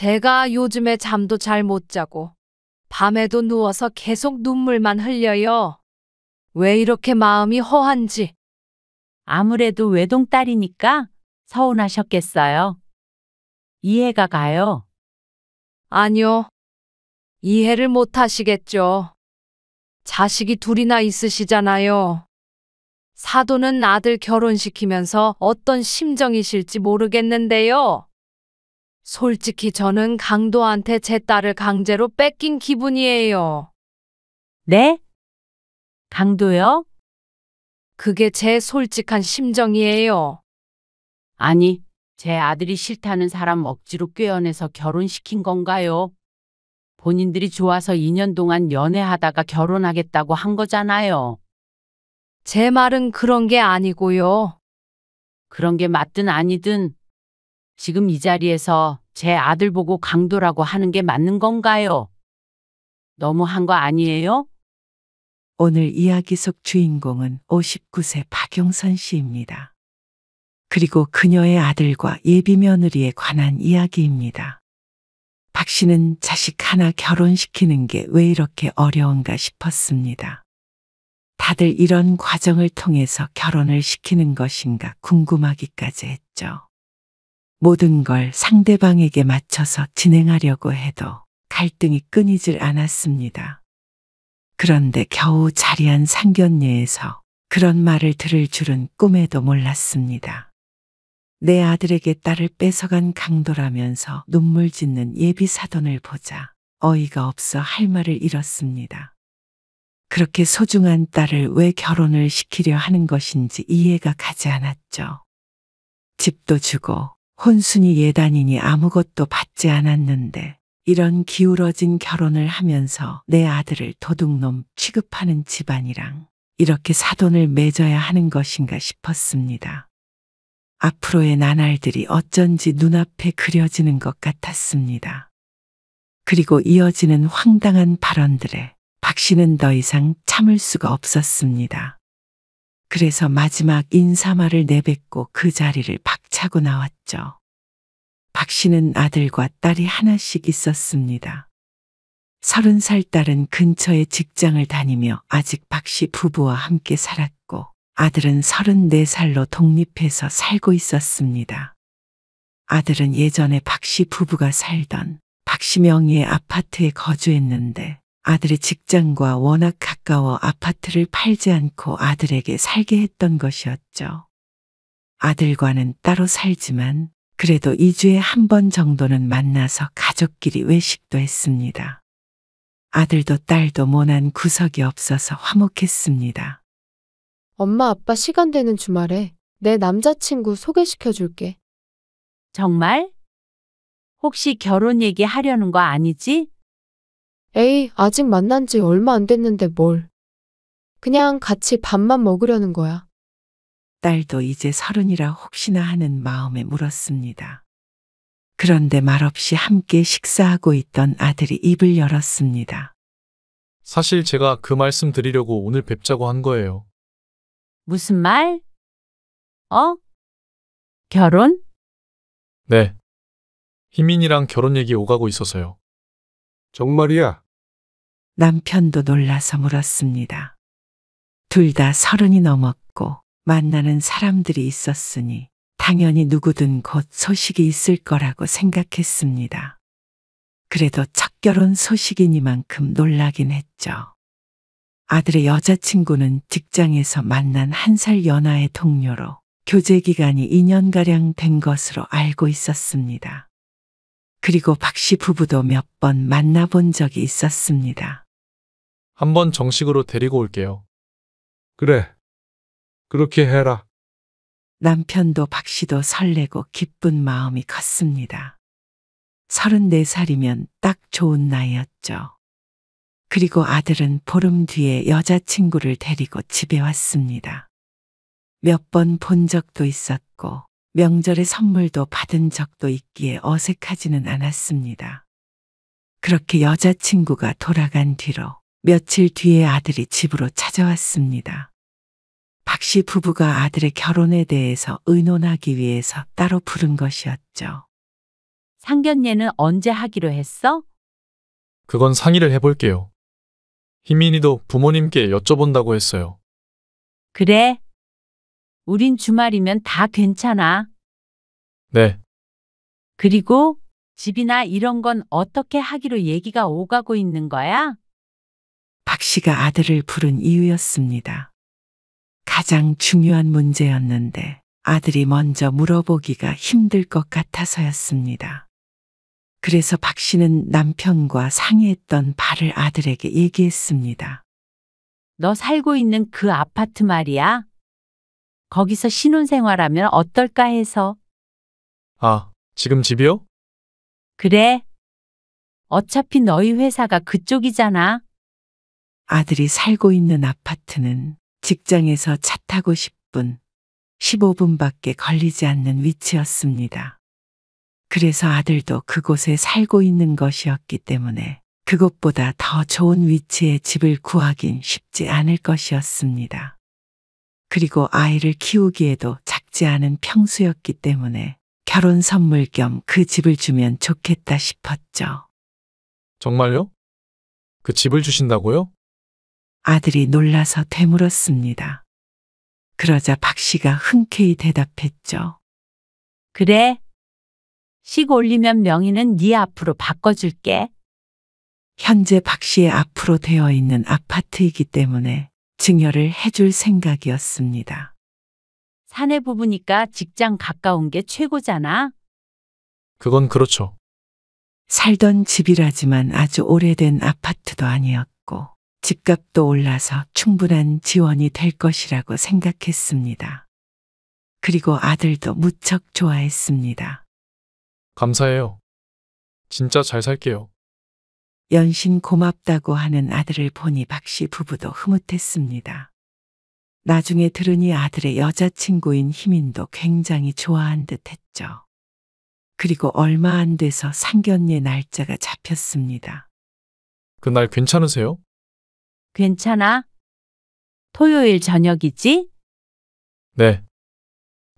제가 요즘에 잠도 잘 못 자고 밤에도 누워서 계속 눈물만 흘려요. 왜 이렇게 마음이 허한지. 아무래도 외동딸이니까 서운하셨겠어요. 이해가 가요. 아니요. 이해를 못 하시겠죠. 자식이 둘이나 있으시잖아요. 사돈은 아들 결혼시키면서 어떤 심정이실지 모르겠는데요. 솔직히 저는 강도한테 제 딸을 강제로 뺏긴 기분이에요. 네? 강도요? 그게 제 솔직한 심정이에요. 아니, 제 아들이 싫다는 사람 억지로 꿰어내서 결혼시킨 건가요? 본인들이 좋아서 2년 동안 연애하다가 결혼하겠다고 한 거잖아요. 제 말은 그런 게 아니고요. 그런 게 맞든 아니든 지금 이 자리에서 제 아들 보고 강도라고 하는 게 맞는 건가요? 너무한 거 아니에요? 오늘 이야기 속 주인공은 59세 박용선 씨입니다. 그리고 그녀의 아들과 예비 며느리에 관한 이야기입니다. 박 씨는 자식 하나 결혼시키는 게 왜 이렇게 어려운가 싶었습니다. 다들 이런 과정을 통해서 결혼을 시키는 것인가 궁금하기까지 했죠. 모든 걸 상대방에게 맞춰서 진행하려고 해도 갈등이 끊이질 않았습니다. 그런데 겨우 자리한 상견례에서 그런 말을 들을 줄은 꿈에도 몰랐습니다. 내 아들에게 딸을 뺏어간 강도라면서 눈물 짓는 예비 사돈을 보자 어이가 없어 할 말을 잃었습니다. 그렇게 소중한 딸을 왜 결혼을 시키려 하는 것인지 이해가 가지 않았죠. 집도 주고 혼순이 예단이니 아무것도 받지 않았는데 이런 기울어진 결혼을 하면서 내 아들을 도둑놈 취급하는 집안이랑 이렇게 사돈을 맺어야 하는 것인가 싶었습니다. 앞으로의 나날들이 어쩐지 눈앞에 그려지는 것 같았습니다. 그리고 이어지는 황당한 발언들에 박 씨는 더 이상 참을 수가 없었습니다. 그래서 마지막 인사말을 내뱉고 그 자리를 박차고 나왔죠. 박 씨는 아들과 딸이 하나씩 있었습니다. 30살 딸은 근처에 직장을 다니며 아직 박 씨 부부와 함께 살았고 아들은 34살로 독립해서 살고 있었습니다. 아들은 예전에 박 씨 부부가 살던 박 씨 명의의 아파트에 거주했는데 아들의 직장과 워낙 가까워 아파트를 팔지 않고 아들에게 살게 했던 것이었죠. 아들과는 따로 살지만 그래도 2주에 한 번 정도는 만나서 가족끼리 외식도 했습니다. 아들도 딸도 모난 구석이 없어서 화목했습니다. 엄마, 아빠 시간 되는 주말에 내 남자친구 소개시켜 줄게. 정말? 혹시 결혼 얘기 하려는 거 아니지? 에이, 아직 만난 지 얼마 안 됐는데 뭘. 그냥 같이 밥만 먹으려는 거야. 딸도 이제 30이라 혹시나 하는 마음에 물었습니다. 그런데 말없이 함께 식사하고 있던 아들이 입을 열었습니다. 사실 제가 그 말씀 드리려고 오늘 뵙자고 한 거예요. 무슨 말? 결혼? 네. 희민이랑 결혼 얘기 오가고 있어서요. 정말이야? 남편도 놀라서 물었습니다. 둘 다 30이 넘었고 만나는 사람들이 있었으니 당연히 누구든 곧 소식이 있을 거라고 생각했습니다. 그래도 첫 결혼 소식이니만큼 놀라긴 했죠. 아들의 여자친구는 직장에서 만난 1살 연하의 동료로 교제 기간이 2년가량 된 것으로 알고 있었습니다. 그리고 박 씨 부부도 몇 번 만나본 적이 있었습니다. 한번 정식으로 데리고 올게요. 그래. 그렇게 해라. 남편도 박 씨도 설레고 기쁜 마음이 컸습니다. 34살이면 딱 좋은 나이였죠. 그리고 아들은 보름 뒤에 여자친구를 데리고 집에 왔습니다. 몇 번 본 적도 있었고 명절에 선물도 받은 적도 있기에 어색하지는 않았습니다. 그렇게 여자친구가 돌아간 뒤로 며칠 뒤에 아들이 집으로 찾아왔습니다. 박 씨 부부가 아들의 결혼에 대해서 의논하기 위해서 따로 부른 것이었죠. 상견례는 언제 하기로 했어? 그건 상의를 해볼게요. 희민이도 부모님께 여쭤본다고 했어요. 그래. 우린 주말이면 다 괜찮아. 네, 그리고 집이나 이런 건 어떻게 하기로 얘기가 오가고 있는 거야? 박 씨가 아들을 부른 이유였습니다. 가장 중요한 문제였는데 아들이 먼저 물어보기가 힘들 것 같아서였습니다. 그래서 박 씨는 남편과 상의했던 바를 아들에게 얘기했습니다. 너 살고 있는 그 아파트 말이야. 거기서 신혼생활하면 어떨까 해서. 아, 지금 집이요? 그래. 어차피 너희 회사가 그쪽이잖아. 아들이 살고 있는 아파트는 직장에서 차 타고 10분, 15분밖에 걸리지 않는 위치였습니다. 그래서 아들도 그곳에 살고 있는 것이었기 때문에 그것보다 더 좋은 위치에 집을 구하긴 쉽지 않을 것이었습니다. 그리고 아이를 키우기에도 작지 않은 평수였기 때문에 결혼 선물 겸 그 집을 주면 좋겠다 싶었죠. 정말요? 그 집을 주신다고요? 아들이 놀라서 되물었습니다. 그러자 박 씨가 흔쾌히 대답했죠. 그래. 식 올리면 명의는 네 앞으로 바꿔줄게. 현재 박 씨의 앞으로 되어 있는 아파트이기 때문에 증여를 해줄 생각이었습니다. 사내 부부니까 직장 가까운 게 최고잖아. 그건 그렇죠. 살던 집이라지만 아주 오래된 아파트도 아니었고 집값도 올라서 충분한 지원이 될 것이라고 생각했습니다. 그리고 아들도 무척 좋아했습니다. 감사해요. 진짜 잘 살게요. 연신 고맙다고 하는 아들을 보니 박 씨 부부도 흐뭇했습니다. 나중에 들으니 아들의 여자친구인 희민도 굉장히 좋아한 듯 했죠. 그리고 얼마 안 돼서 상견례 날짜가 잡혔습니다. 그날 괜찮으세요? 괜찮아? 토요일 저녁이지? 네.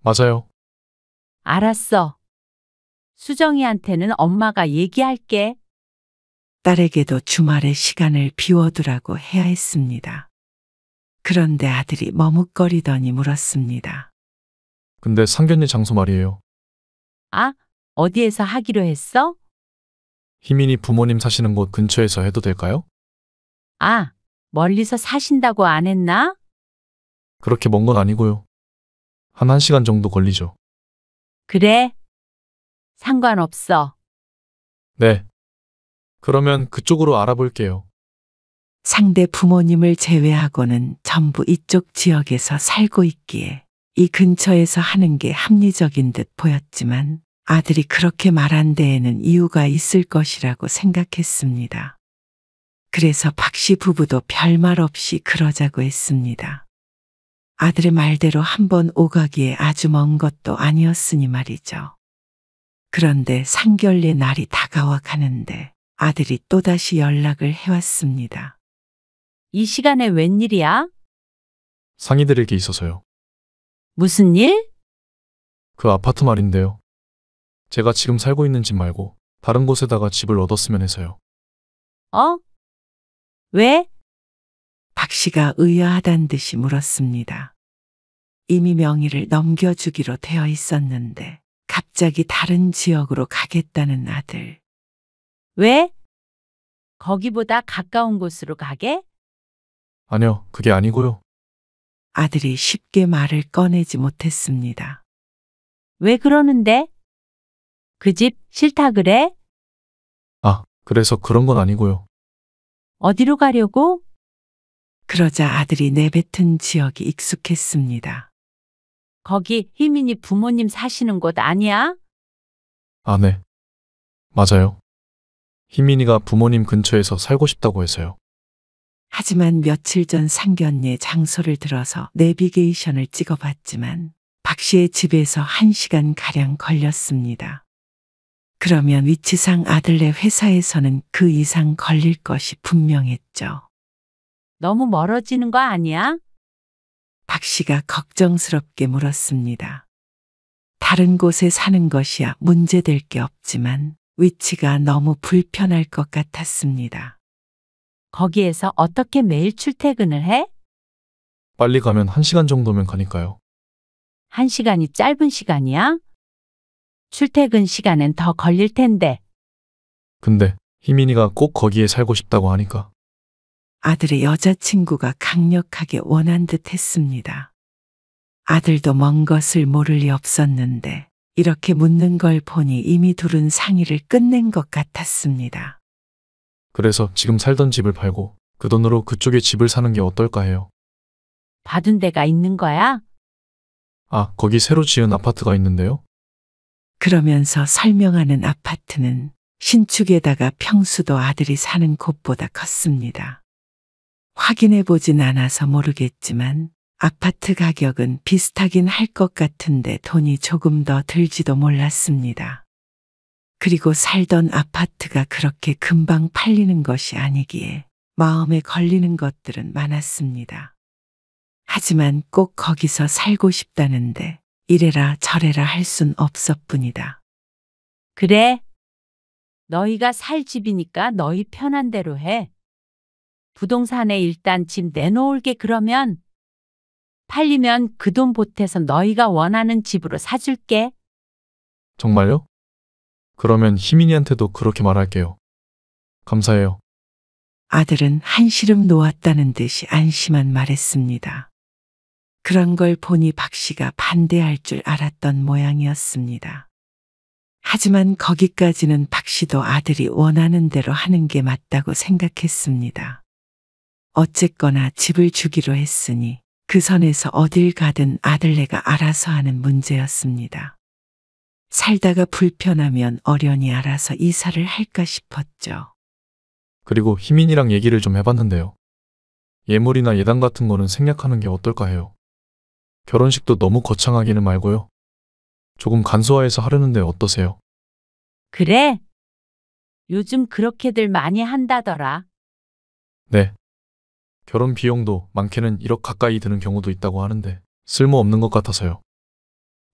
맞아요. 알았어. 수정이한테는 엄마가 얘기할게. 딸에게도 주말에 시간을 비워두라고 해야 했습니다. 그런데 아들이 머뭇거리더니 물었습니다. 근데 상견례 장소 말이에요. 아, 어디에서 하기로 했어? 희민이 부모님 사시는 곳 근처에서 해도 될까요? 아, 멀리서 사신다고 안 했나? 그렇게 먼 건 아니고요. 한 1시간 정도 걸리죠. 그래. 상관없어. 네. 그러면 그쪽으로 알아볼게요. 상대 부모님을 제외하고는 전부 이쪽 지역에서 살고 있기에 이 근처에서 하는 게 합리적인 듯 보였지만 아들이 그렇게 말한 데에는 이유가 있을 것이라고 생각했습니다. 그래서 박 씨 부부도 별말 없이 그러자고 했습니다. 아들의 말대로 한번 오가기에 아주 먼 것도 아니었으니 말이죠. 그런데 상견례 날이 다가와 가는데 아들이 또다시 연락을 해왔습니다. 이 시간에 웬일이야? 상의드릴 게 있어서요. 무슨 일? 그 아파트 말인데요. 제가 지금 살고 있는 집 말고 다른 곳에다가 집을 얻었으면 해서요. 어? 왜? 박 씨가 의아하단 듯이 물었습니다. 이미 명의를 넘겨주기로 되어 있었는데 갑자기 다른 지역으로 가겠다는 아들. 왜? 거기보다 가까운 곳으로 가게? 아니요, 그게 아니고요. 아들이 쉽게 말을 꺼내지 못했습니다. 왜 그러는데? 그 집 싫다 그래? 아, 그래서 그런 건 아니고요. 어디로 가려고? 그러자 아들이 내뱉은 지역이 익숙했습니다. 거기 희민이 부모님 사시는 곳 아니야? 아, 네. 맞아요. 희민이가 부모님 근처에서 살고 싶다고 해서요. 하지만 며칠 전 상견례 장소를 들어서 내비게이션을 찍어봤지만 박 씨의 집에서 1시간가량 걸렸습니다. 그러면 위치상 아들네 회사에서는 그 이상 걸릴 것이 분명했죠. 너무 멀어지는 거 아니야? 박 씨가 걱정스럽게 물었습니다. 다른 곳에 사는 것이야 문제될 게 없지만 위치가 너무 불편할 것 같았습니다. 거기에서 어떻게 매일 출퇴근을 해? 빨리 가면 1시간 정도면 가니까요. 1시간이 짧은 시간이야? 출퇴근 시간엔 더 걸릴 텐데. 근데 희민이가 꼭 거기에 살고 싶다고 하니까. 아들의 여자친구가 강력하게 원한 듯 했습니다. 아들도 먼 것을 모를 리 없었는데 이렇게 묻는 걸 보니 이미 둘은 상의를 끝낸 것 같았습니다. 그래서 지금 살던 집을 팔고 그 돈으로 그쪽에 집을 사는 게 어떨까 해요. 받은 데가 있는 거야? 아, 거기 새로 지은 아파트가 있는데요. 그러면서 설명하는 아파트는 신축에다가 평수도 아들이 사는 곳보다 컸습니다. 확인해 보진 않아서 모르겠지만 아파트 가격은 비슷하긴 할 것 같은데 돈이 조금 더 들지도 몰랐습니다. 그리고 살던 아파트가 그렇게 금방 팔리는 것이 아니기에 마음에 걸리는 것들은 많았습니다. 하지만 꼭 거기서 살고 싶다는데 이래라 저래라 할 순 없었뿐이다. 그래. 너희가 살 집이니까 너희 편한 대로 해. 부동산에 일단 집 내놓을게 그러면 팔리면 그 돈 보태서 너희가 원하는 집으로 사줄게. 정말요? 그러면 희민이한테도 그렇게 말할게요. 감사해요. 아들은 한시름 놓았다는 듯이 안심한 말했습니다. 그런 걸 보니 박 씨가 반대할 줄 알았던 모양이었습니다. 하지만 거기까지는 박 씨도 아들이 원하는 대로 하는 게 맞다고 생각했습니다. 어쨌거나 집을 주기로 했으니 그 선에서 어딜 가든 아들네가 알아서 하는 문제였습니다. 살다가 불편하면 어련히 알아서 이사를 할까 싶었죠. 그리고 희민이랑 얘기를 좀 해봤는데요. 예물이나 예당 같은 거는 생략하는 게 어떨까 해요. 결혼식도 너무 거창하기는 말고요. 조금 간소화해서 하려는데 어떠세요? 그래? 요즘 그렇게들 많이 한다더라. 네. 결혼 비용도 많게는 1억 가까이 드는 경우도 있다고 하는데 쓸모없는 것 같아서요.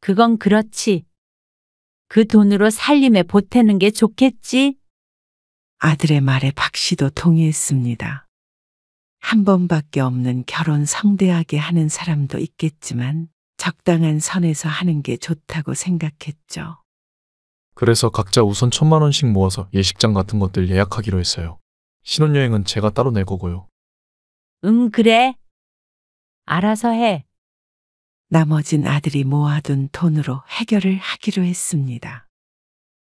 그건 그렇지. 그 돈으로 살림에 보태는 게 좋겠지? 아들의 말에 박 씨도 동의했습니다. 한 번밖에 없는 결혼 성대하게 하는 사람도 있겠지만 적당한 선에서 하는 게 좋다고 생각했죠. 그래서 각자 우선 1,000만 원씩 모아서 예식장 같은 것들 예약하기로 했어요. 신혼여행은 제가 따로 낼 거고요. 응, 그래. 알아서 해. 나머진 아들이 모아둔 돈으로 해결을 하기로 했습니다.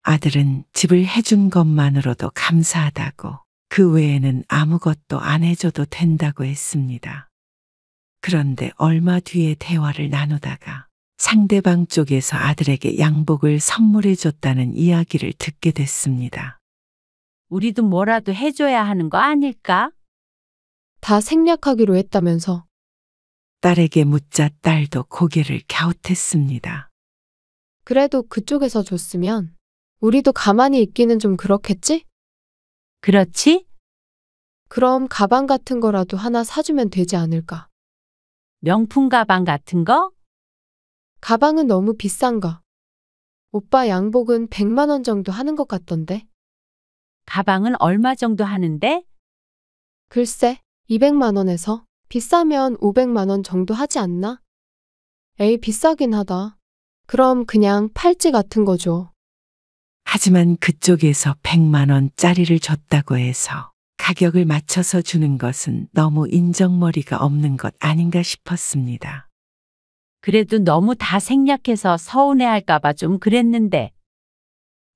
아들은 집을 해준 것만으로도 감사하다고 그 외에는 아무것도 안 해줘도 된다고 했습니다. 그런데 얼마 뒤에 대화를 나누다가 상대방 쪽에서 아들에게 양복을 선물해줬다는 이야기를 듣게 됐습니다. 우리도 뭐라도 해줘야 하는 거 아닐까? 다 생략하기로 했다면서. 딸에게 묻자 딸도 고개를 갸웃했습니다. 그래도 그쪽에서 줬으면 우리도 가만히 있기는 좀 그렇겠지? 그렇지? 그럼 가방 같은 거라도 하나 사주면 되지 않을까? 명품 가방 같은 거? 가방은 너무 비싼가? 오빠 양복은 100만 원 정도 하는 것 같던데? 가방은 얼마 정도 하는데? 글쎄, 200만 원에서 비싸면 500만 원 정도 하지 않나? 에이, 비싸긴 하다. 그럼 그냥 팔찌 같은 거 줘. 하지만 그쪽에서 100만 원짜리를 줬다고 해서 가격을 맞춰서 주는 것은 너무 인정머리가 없는 것 아닌가 싶었습니다. 그래도 너무 다 생략해서 서운해할까봐 좀 그랬는데.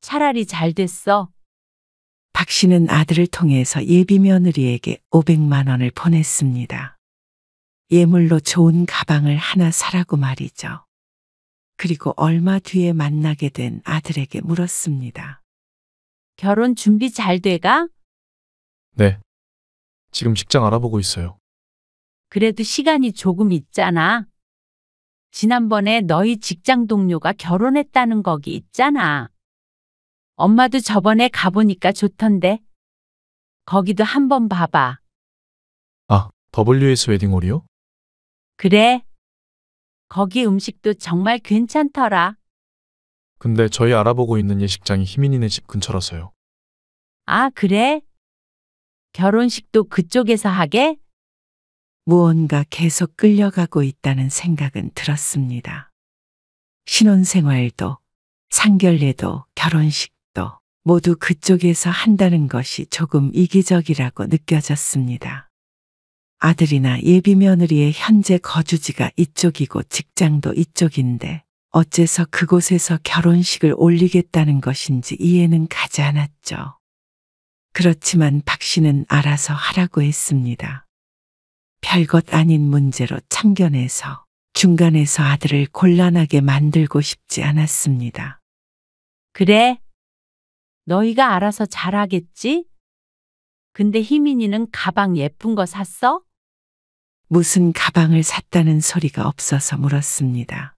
차라리 잘 됐어. 박 씨는 아들을 통해서 예비 며느리에게 500만 원을 보냈습니다. 예물로 좋은 가방을 하나 사라고 말이죠. 그리고 얼마 뒤에 만나게 된 아들에게 물었습니다. 결혼 준비 잘 돼가? 네. 지금 직장 알아보고 있어요. 그래도 시간이 조금 있잖아. 지난번에 너희 직장 동료가 결혼했다는 거기 있잖아. 엄마도 저번에 가보니까 좋던데. 거기도 한번 봐봐. 아, WS 웨딩홀이요? 그래. 거기 음식도 정말 괜찮더라. 근데 저희 알아보고 있는 예식장이 희민이네 집 근처라서요. 아, 그래? 결혼식도 그쪽에서 하게? 무언가 계속 끌려가고 있다는 생각은 들었습니다. 신혼생활도, 상견례도, 결혼식도 모두 그쪽에서 한다는 것이 조금 이기적이라고 느껴졌습니다. 아들이나 예비 며느리의 현재 거주지가 이쪽이고 직장도 이쪽인데 어째서 그곳에서 결혼식을 올리겠다는 것인지 이해는 가지 않았죠. 그렇지만 박 씨는 알아서 하라고 했습니다. 별것 아닌 문제로 참견해서 중간에서 아들을 곤란하게 만들고 싶지 않았습니다. 그래. 너희가 알아서 잘하겠지? 근데 희민이는 가방 예쁜 거 샀어? 무슨 가방을 샀다는 소리가 없어서 물었습니다.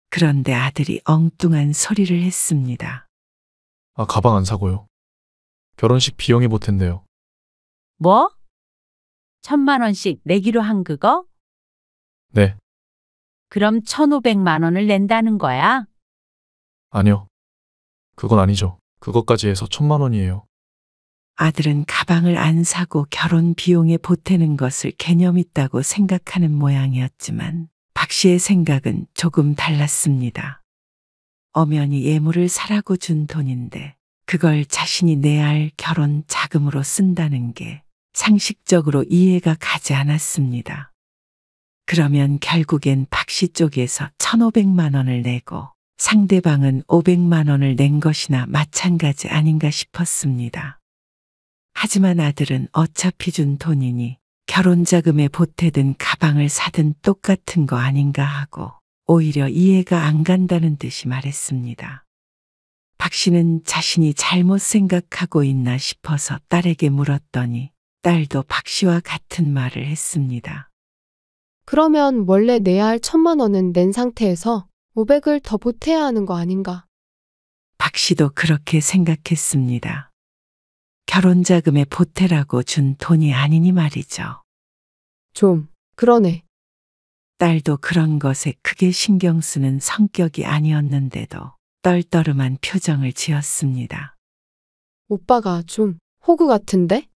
그런데 아들이 엉뚱한 소리를 했습니다. 아, 가방 안 사고요. 결혼식 비용이 보탠데요. 뭐? 1,000만 원씩 내기로 한 그거? 네, 그럼 1,500만 원을 낸다는 거야? 아니요. 그건 아니죠. 그것까지 해서 1,000만 원이에요. 아들은 가방을 안 사고 결혼 비용에 보태는 것을 개념 있다고 생각하는 모양이었지만 박 씨의 생각은 조금 달랐습니다. 엄연히 예물을 사라고 준 돈인데 그걸 자신이 내야 할 결혼 자금으로 쓴다는 게 상식적으로 이해가 가지 않았습니다. 그러면 결국엔 박 씨 쪽에서 1,500만 원을 내고 상대방은 500만 원을 낸 것이나 마찬가지 아닌가 싶었습니다. 하지만 아들은 어차피 준 돈이니 결혼자금에 보태든 가방을 사든 똑같은 거 아닌가 하고 오히려 이해가 안 간다는 듯이 말했습니다. 박 씨는 자신이 잘못 생각하고 있나 싶어서 딸에게 물었더니 딸도 박 씨와 같은 말을 했습니다. 그러면 원래 내야 할 1,000만 원은 낸 상태에서 500을 더 보태야 하는 거 아닌가? 박 씨도 그렇게 생각했습니다. 결혼자금에 보태라고 준 돈이 아니니 말이죠. 좀, 그러네. 딸도 그런 것에 크게 신경 쓰는 성격이 아니었는데도 떨떠름한 표정을 지었습니다. 오빠가 좀 호구 같은데?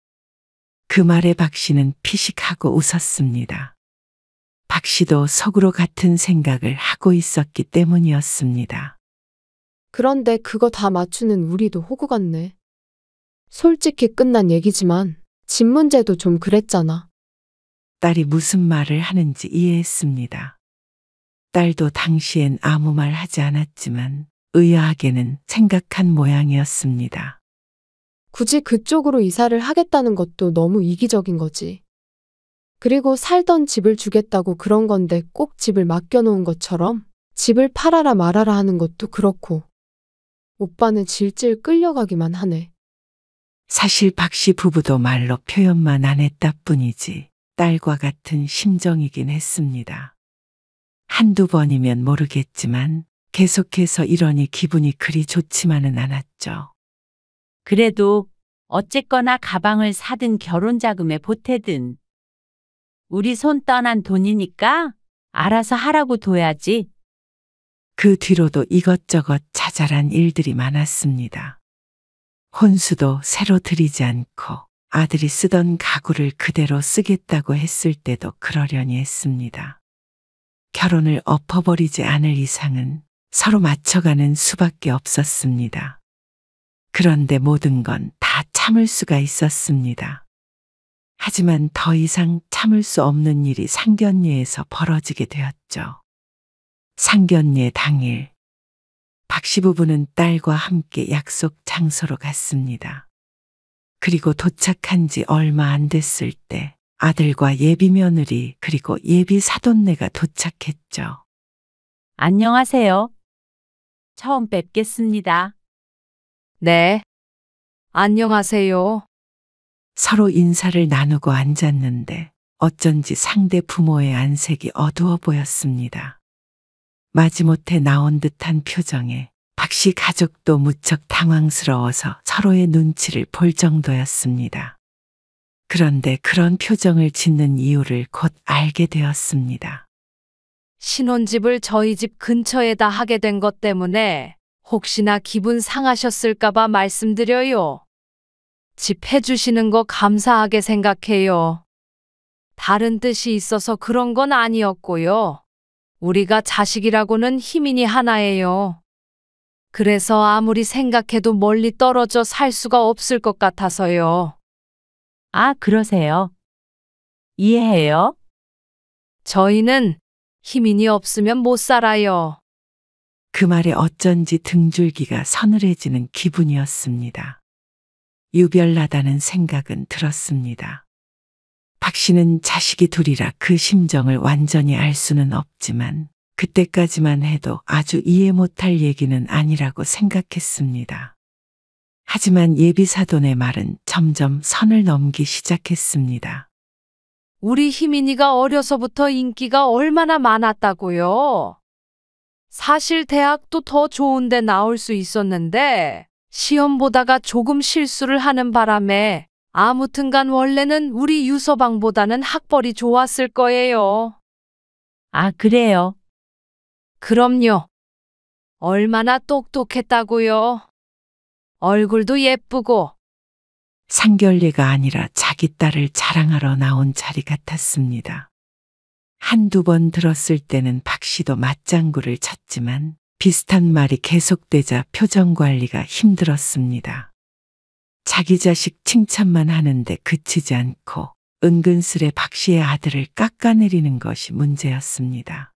그 말에 박 씨는 피식하고 웃었습니다. 박 씨도 속으로 같은 생각을 하고 있었기 때문이었습니다. 그런데 그거 다 맞추는 우리도 호구 같네. 솔직히 끝난 얘기지만 집 문제도 좀 그랬잖아. 딸이 무슨 말을 하는지 이해했습니다. 딸도 당시엔 아무 말 하지 않았지만 의아하게는 생각한 모양이었습니다. 굳이 그쪽으로 이사를 하겠다는 것도 너무 이기적인 거지. 그리고 살던 집을 주겠다고 그런 건데 꼭 집을 맡겨놓은 것처럼 집을 팔아라 말아라 하는 것도 그렇고. 오빠는 질질 끌려가기만 하네. 사실 박 씨 부부도 말로 표현만 안 했다 뿐이지 딸과 같은 심정이긴 했습니다. 한두 번이면 모르겠지만 계속해서 이러니 기분이 그리 좋지만은 않았죠. 그래도 어쨌거나 가방을 사든 결혼자금에 보태든 우리 손 떠난 돈이니까 알아서 하라고 둬야지. 그 뒤로도 이것저것 자잘한 일들이 많았습니다. 혼수도 새로 들이지 않고 아들이 쓰던 가구를 그대로 쓰겠다고 했을 때도 그러려니 했습니다. 결혼을 엎어버리지 않을 이상은 서로 맞춰가는 수밖에 없었습니다. 그런데 모든 건 다 참을 수가 있었습니다. 하지만 더 이상 참을 수 없는 일이 상견례에서 벌어지게 되었죠. 상견례 당일, 박 씨 부부는 딸과 함께 약속 장소로 갔습니다. 그리고 도착한 지 얼마 안 됐을 때 아들과 예비 며느리 그리고 예비 사돈네가 도착했죠. 안녕하세요. 처음 뵙겠습니다. 네. 안녕하세요. 서로 인사를 나누고 앉았는데 어쩐지 상대 부모의 안색이 어두워 보였습니다. 마지못해 나온 듯한 표정에 박 씨 가족도 무척 당황스러워서 서로의 눈치를 볼 정도였습니다. 그런데 그런 표정을 짓는 이유를 곧 알게 되었습니다. 신혼집을 저희 집 근처에다 하게 된 것 때문에 혹시나 기분 상하셨을까봐 말씀드려요. 집 해주시는 거 감사하게 생각해요. 다른 뜻이 있어서 그런 건 아니었고요. 우리가 자식이라고는 희민이 하나예요. 그래서 아무리 생각해도 멀리 떨어져 살 수가 없을 것 같아서요. 아, 그러세요. 이해해요? 저희는 희민이 없으면 못 살아요. 그 말에 어쩐지 등줄기가 서늘해지는 기분이었습니다. 유별나다는 생각은 들었습니다. 박 씨는 자식이 둘이라 그 심정을 완전히 알 수는 없지만 그때까지만 해도 아주 이해 못할 얘기는 아니라고 생각했습니다. 하지만 예비사돈의 말은 점점 선을 넘기 시작했습니다. 우리 희민이가 어려서부터 인기가 얼마나 많았다고요. 사실 대학도 더 좋은 데 나올 수 있었는데 시험 보다가 조금 실수를 하는 바람에 아무튼간 원래는 우리 유서방보다는 학벌이 좋았을 거예요. 아, 그래요. 그럼요. 얼마나 똑똑했다고요. 얼굴도 예쁘고. 상견례가 아니라 자기 딸을 자랑하러 나온 자리 같았습니다. 한두 번 들었을 때는 박 씨도 맞장구를 쳤지만 비슷한 말이 계속되자 표정 관리가 힘들었습니다. 자기 자식 칭찬만 하는데 그치지 않고 은근슬에 박 씨의 아들을 깎아내리는 것이 문제였습니다.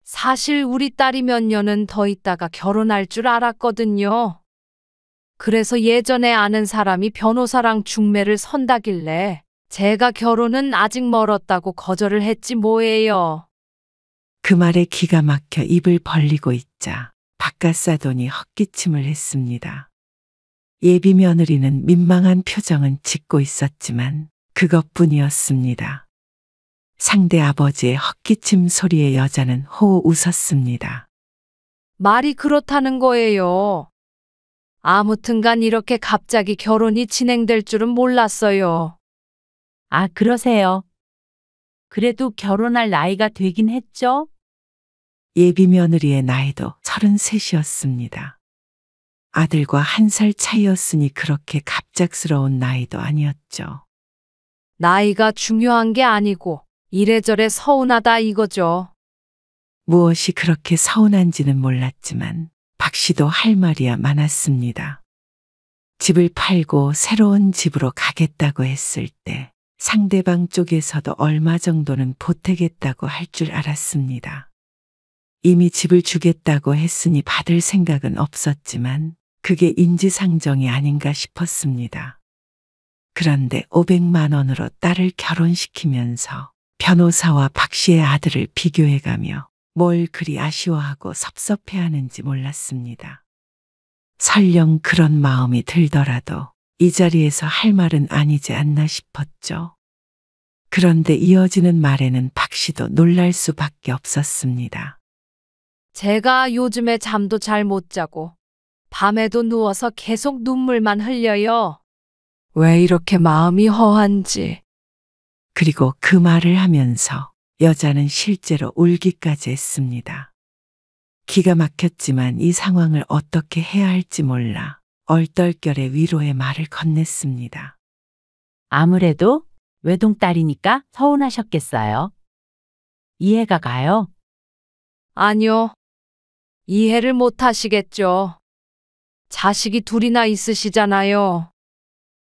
사실 우리 딸이 몇 년은 더 있다가 결혼할 줄 알았거든요. 그래서 예전에 아는 사람이 변호사랑 중매를 선다길래 제가 결혼은 아직 멀었다고 거절을 했지 뭐예요. 그 말에 기가 막혀 입을 벌리고 있자 바깥사돈이 헛기침을 했습니다. 예비 며느리는 민망한 표정은 짓고 있었지만 그것뿐이었습니다. 상대 아버지의 헛기침 소리에 여자는 호호 웃었습니다. 말이 그렇다는 거예요. 아무튼간 이렇게 갑자기 결혼이 진행될 줄은 몰랐어요. 아, 그러세요. 그래도 결혼할 나이가 되긴 했죠? 예비 며느리의 나이도 33이었습니다. 아들과 1살 차이였으니 그렇게 갑작스러운 나이도 아니었죠. 나이가 중요한 게 아니고 이래저래 서운하다 이거죠. 무엇이 그렇게 서운한지는 몰랐지만 박 씨도 할 말이야 많았습니다. 집을 팔고 새로운 집으로 가겠다고 했을 때 상대방 쪽에서도 얼마 정도는 보태겠다고 할 줄 알았습니다. 이미 집을 주겠다고 했으니 받을 생각은 없었지만 그게 인지상정이 아닌가 싶었습니다. 그런데 500만 원으로 딸을 결혼시키면서 변호사와 박 씨의 아들을 비교해가며 뭘 그리 아쉬워하고 섭섭해하는지 몰랐습니다. 설령 그런 마음이 들더라도 이 자리에서 할 말은 아니지 않나 싶었죠. 그런데 이어지는 말에는 박 씨도 놀랄 수밖에 없었습니다. 제가 요즘에 잠도 잘 못 자고 밤에도 누워서 계속 눈물만 흘려요. 왜 이렇게 마음이 허한지. 그리고 그 말을 하면서 여자는 실제로 울기까지 했습니다. 기가 막혔지만 이 상황을 어떻게 해야 할지 몰라 얼떨결에 위로의 말을 건넸습니다. 아무래도 외동딸이니까 서운하셨겠어요. 이해가 가요. 아니요. 이해를 못 하시겠죠. 자식이 둘이나 있으시잖아요.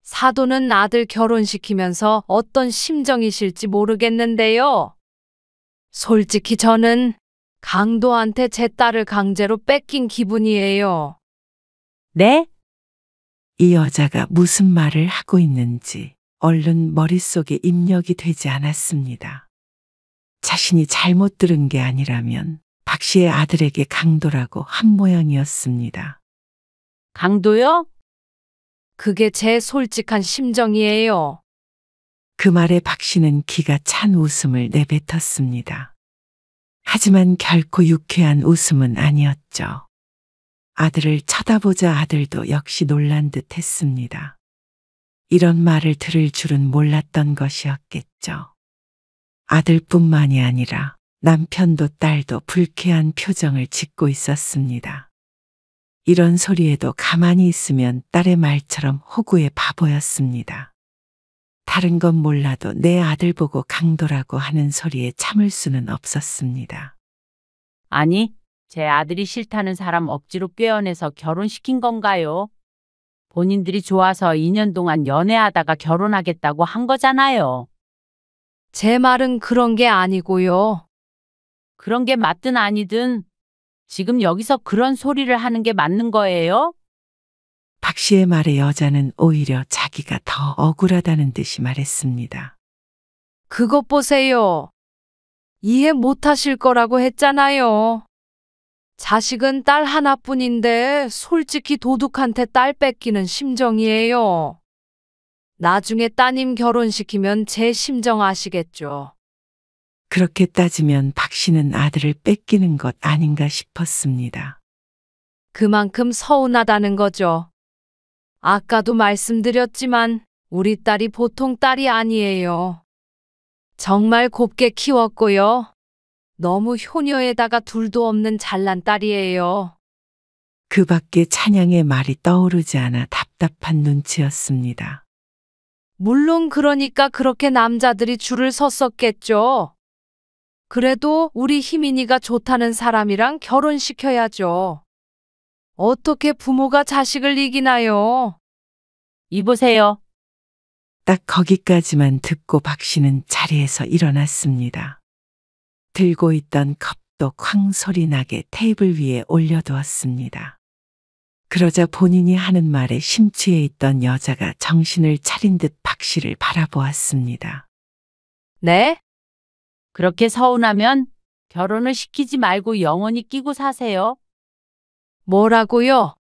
사돈은 아들 결혼시키면서 어떤 심정이실지 모르겠는데요. 솔직히 저는 강도한테 제 딸을 강제로 뺏긴 기분이에요. 네? 이 여자가 무슨 말을 하고 있는지 얼른 머릿속에 입력이 되지 않았습니다. 자신이 잘못 들은 게 아니라면 박 씨의 아들에게 강도라고 한 모양이었습니다. 강도요? 그게 제 솔직한 심정이에요. 그 말에 박 씨는 기가 찬 웃음을 내뱉었습니다. 하지만 결코 유쾌한 웃음은 아니었죠. 아들을 쳐다보자 아들도 역시 놀란 듯 했습니다. 이런 말을 들을 줄은 몰랐던 것이었겠죠. 아들뿐만이 아니라 남편도 딸도 불쾌한 표정을 짓고 있었습니다. 이런 소리에도 가만히 있으면 딸의 말처럼 호구의 바보였습니다. 다른 건 몰라도 내 아들 보고 강도라고 하는 소리에 참을 수는 없었습니다. 아니, 제 아들이 싫다는 사람 억지로 꿰어내서 결혼시킨 건가요? 본인들이 좋아서 2년 동안 연애하다가 결혼하겠다고 한 거잖아요. 제 말은 그런 게 아니고요. 그런 게 맞든 아니든 지금 여기서 그런 소리를 하는 게 맞는 거예요? 박 씨의 말에 여자는 오히려 자기가 더 억울하다는 듯이 말했습니다. 그것 보세요. 이해 못 하실 거라고 했잖아요. 자식은 딸 하나뿐인데 솔직히 도둑한테 딸 뺏기는 심정이에요. 나중에 따님 결혼시키면 제 심정 아시겠죠? 그렇게 따지면 박 씨는 아들을 뺏기는 것 아닌가 싶었습니다. 그만큼 서운하다는 거죠. 아까도 말씀드렸지만 우리 딸이 보통 딸이 아니에요. 정말 곱게 키웠고요. 너무 효녀에다가 둘도 없는 잘난 딸이에요. 그 밖에 찬양의 말이 떠오르지 않아 답답한 눈치였습니다. 물론 그러니까 그렇게 남자들이 줄을 섰었겠죠. 그래도 우리 희민이가 좋다는 사람이랑 결혼시켜야죠. 어떻게 부모가 자식을 이기나요? 이보세요. 딱 거기까지만 듣고 박 씨는 자리에서 일어났습니다. 들고 있던 컵도 쾅 소리 나게 테이블 위에 올려두었습니다. 그러자 본인이 하는 말에 심취해 있던 여자가 정신을 차린 듯 박 씨를 바라보았습니다. 네? 그렇게 서운하면 결혼을 시키지 말고 영원히 끼고 사세요. 뭐라고요?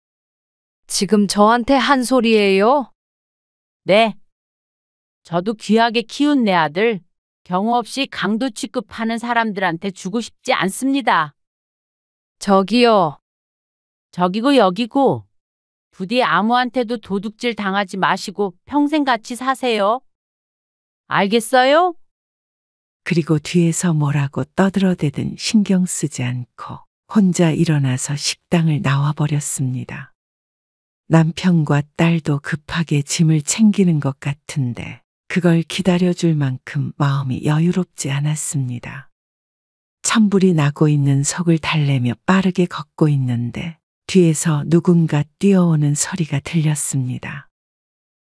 지금 저한테 한 소리예요? 네. 저도 귀하게 키운 내 아들 경우 없이 강도 취급하는 사람들한테 주고 싶지 않습니다. 저기요. 저기고 여기고 부디 아무한테도 도둑질 당하지 마시고 평생 같이 사세요. 알겠어요? 그리고 뒤에서 뭐라고 떠들어대든 신경 쓰지 않고 혼자 일어나서 식당을 나와버렸습니다. 남편과 딸도 급하게 짐을 챙기는 것 같은데 그걸 기다려줄 만큼 마음이 여유롭지 않았습니다. 천불이 나고 있는 속을 달래며 빠르게 걷고 있는데 뒤에서 누군가 뛰어오는 소리가 들렸습니다.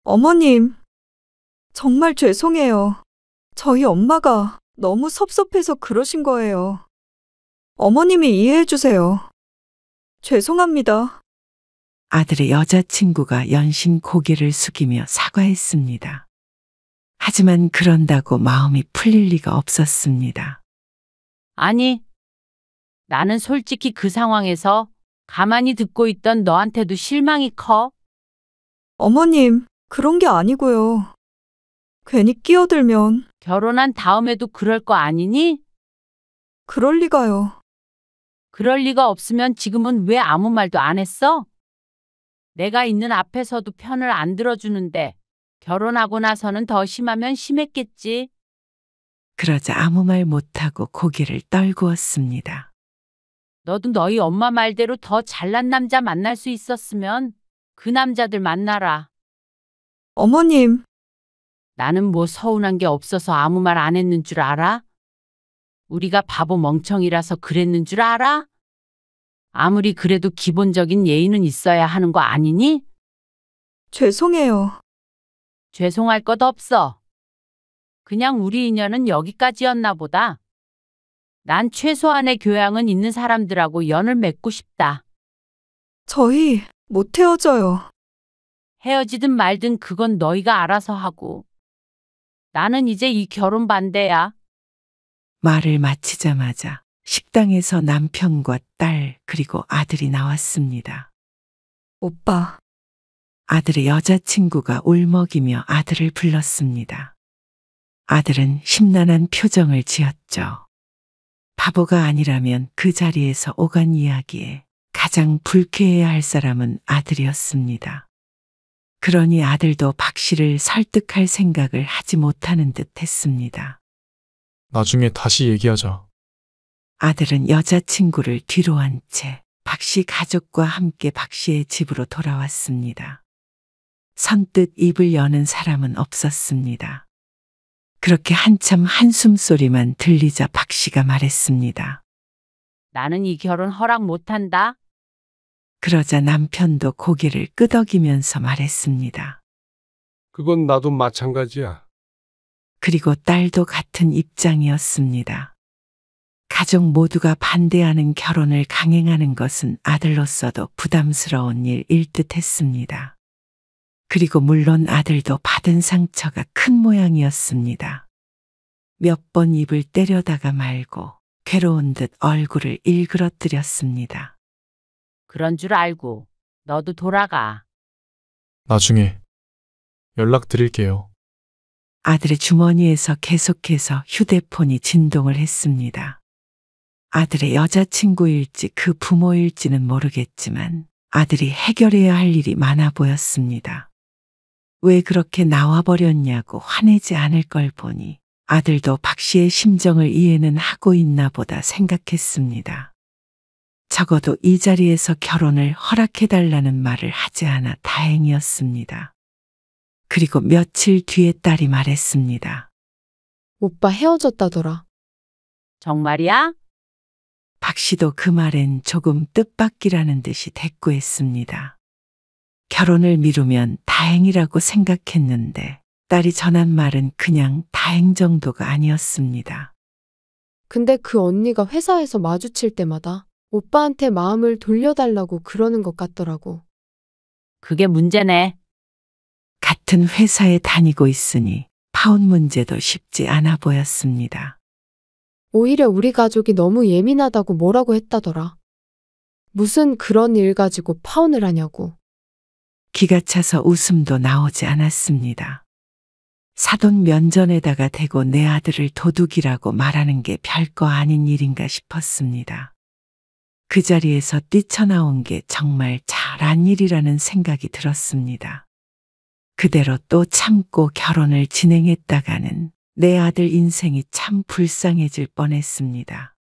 어머님, 정말 죄송해요. 저희 엄마가 너무 섭섭해서 그러신 거예요. 어머님이 이해해 주세요. 죄송합니다. 아들의 여자친구가 연신 고개를 숙이며 사과했습니다. 하지만 그런다고 마음이 풀릴 리가 없었습니다. 아니, 나는 솔직히 그 상황에서 가만히 듣고 있던 너한테도 실망이 커. 어머님, 그런 게 아니고요. 괜히 끼어들면 결혼한 다음에도 그럴 거 아니니? 그럴 리가요. 그럴 리가 없으면 지금은 왜 아무 말도 안 했어? 내가 있는 앞에서도 편을 안 들어주는데 결혼하고 나서는 더 심하면 심했겠지. 그러자 아무 말 못하고 고개를 떨구었습니다. 너도 너희 엄마 말대로 더 잘난 남자 만날 수 있었으면 그 남자들 만나라. 어머님, 나는 뭐 서운한 게 없어서 아무 말 안 했는 줄 알아? 우리가 바보 멍청이라서 그랬는 줄 알아? 아무리 그래도 기본적인 예의는 있어야 하는 거 아니니? 죄송해요. 죄송할 것 없어. 그냥 우리 인연은 여기까지였나 보다. 난 최소한의 교양은 있는 사람들하고 연을 맺고 싶다. 저희 못 헤어져요. 헤어지든 말든 그건 너희가 알아서 하고. 나는 이제 이 결혼 반대야. 말을 마치자마자 식당에서 남편과 딸 그리고 아들이 나왔습니다. 오빠, 아들의 여자친구가 울먹이며 아들을 불렀습니다. 아들은 심란한 표정을 지었죠. 바보가 아니라면 그 자리에서 오간 이야기에 가장 불쾌해야 할 사람은 아들이었습니다. 그러니 아들도 박 씨를 설득할 생각을 하지 못하는 듯 했습니다. 나중에 다시 얘기하자. 아들은 여자친구를 뒤로 한 채 박 씨 가족과 함께 박 씨의 집으로 돌아왔습니다. 선뜻 입을 여는 사람은 없었습니다. 그렇게 한참 한숨 소리만 들리자 박 씨가 말했습니다. 나는 이 결혼 허락 못한다. 그러자 남편도 고개를 끄덕이면서 말했습니다. 그건 나도 마찬가지야. 그리고 딸도 같은 입장이었습니다. 가족 모두가 반대하는 결혼을 강행하는 것은 아들로서도 부담스러운 일일 듯 했습니다. 그리고 물론 아들도 받은 상처가 큰 모양이었습니다. 몇 번 입을 때려다가 말고 괴로운 듯 얼굴을 일그러뜨렸습니다. 그런 줄 알고 너도 돌아가. 나중에 연락드릴게요. 아들의 주머니에서 계속해서 휴대폰이 진동을 했습니다. 아들의 여자친구일지 그 부모일지는 모르겠지만 아들이 해결해야 할 일이 많아 보였습니다. 왜 그렇게 나와버렸냐고 화내지 않을 걸 보니 아들도 박 씨의 심정을 이해는 하고 있나 보다 생각했습니다. 적어도 이 자리에서 결혼을 허락해달라는 말을 하지 않아 다행이었습니다. 그리고 며칠 뒤에 딸이 말했습니다. 오빠 헤어졌다더라. 정말이야? 박 씨도 그 말엔 조금 뜻밖이라는 듯이 대꾸했습니다. 결혼을 미루면 다행이라고 생각했는데 딸이 전한 말은 그냥 다행 정도가 아니었습니다. 근데 그 언니가 회사에서 마주칠 때마다 오빠한테 마음을 돌려달라고 그러는 것 같더라고. 그게 문제네. 같은 회사에 다니고 있으니 파혼 문제도 쉽지 않아 보였습니다. 오히려 우리 가족이 너무 예민하다고 뭐라고 했다더라. 무슨 그런 일 가지고 파혼을 하냐고. 기가 차서 웃음도 나오지 않았습니다. 사돈 면전에다가 대고 내 아들을 도둑이라고 말하는 게 별거 아닌 일인가 싶었습니다. 그 자리에서 뛰쳐나온 게 정말 잘한 일이라는 생각이 들었습니다. 그대로 또 참고 결혼을 진행했다가는 내 아들 인생이 참 불쌍해질 뻔했습니다.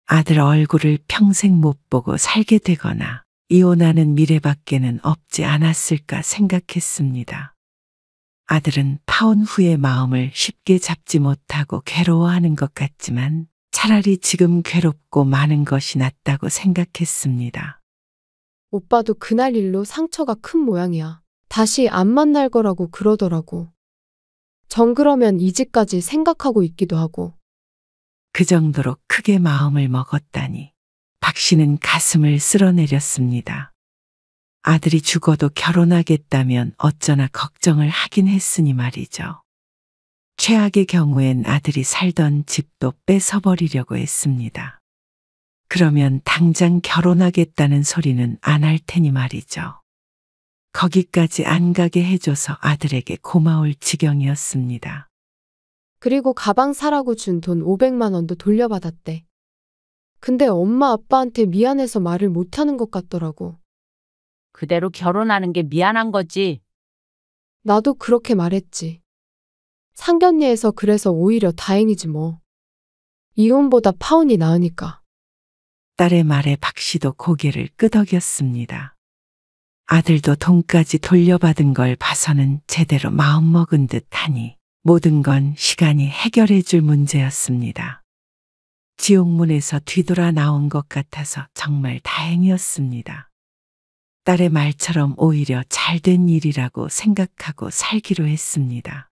아들 얼굴을 평생 못 보고 살게 되거나 이혼하는 미래밖에는 없지 않았을까 생각했습니다. 아들은 파혼 후의 마음을 쉽게 잡지 못하고 괴로워하는 것 같지만 차라리 지금 괴롭고 많은 것이 낫다고 생각했습니다. 오빠도 그날 일로 상처가 큰 모양이야. 다시 안 만날 거라고 그러더라고. 정 그러면 이직까지 생각하고 있기도 하고. 그 정도로 크게 마음을 먹었다니 박 씨는 가슴을 쓸어내렸습니다. 아들이 죽어도 결혼하겠다면 어쩌나 걱정을 하긴 했으니 말이죠. 최악의 경우엔 아들이 살던 집도 뺏어버리려고 했습니다. 그러면 당장 결혼하겠다는 소리는 안 할 테니 말이죠. 거기까지 안 가게 해줘서 아들에게 고마울 지경이었습니다. 그리고 가방 사라고 준 돈 500만 원도 돌려받았대. 근데 엄마 아빠한테 미안해서 말을 못하는 것 같더라고. 그대로 결혼하는 게 미안한 거지. 나도 그렇게 말했지. 상견례에서 그래서 오히려 다행이지 뭐. 이혼보다 파혼이 나으니까. 딸의 말에 박 씨도 고개를 끄덕였습니다. 아들도 돈까지 돌려받은 걸 봐서는 제대로 마음먹은 듯하니 모든 건 시간이 해결해 줄 문제였습니다. 지옥문에서 뒤돌아 나온 것 같아서 정말 다행이었습니다. 딸의 말처럼 오히려 잘된 일이라고 생각하고 살기로 했습니다.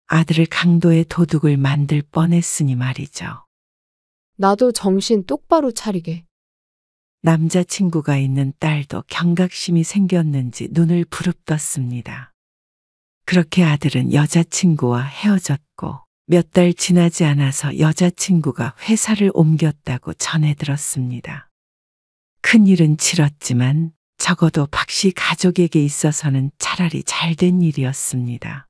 아들을 강도의 도둑을 만들 뻔했으니 말이죠. 나도 정신 똑바로 차리게. 남자친구가 있는 딸도 경각심이 생겼는지 눈을 부릅떴습니다. 그렇게 아들은 여자친구와 헤어졌고 몇 달 지나지 않아서 여자친구가 회사를 옮겼다고 전해 들었습니다. 큰일은 치렀지만 적어도 박 씨 가족에게 있어서는 차라리 잘된 일이었습니다.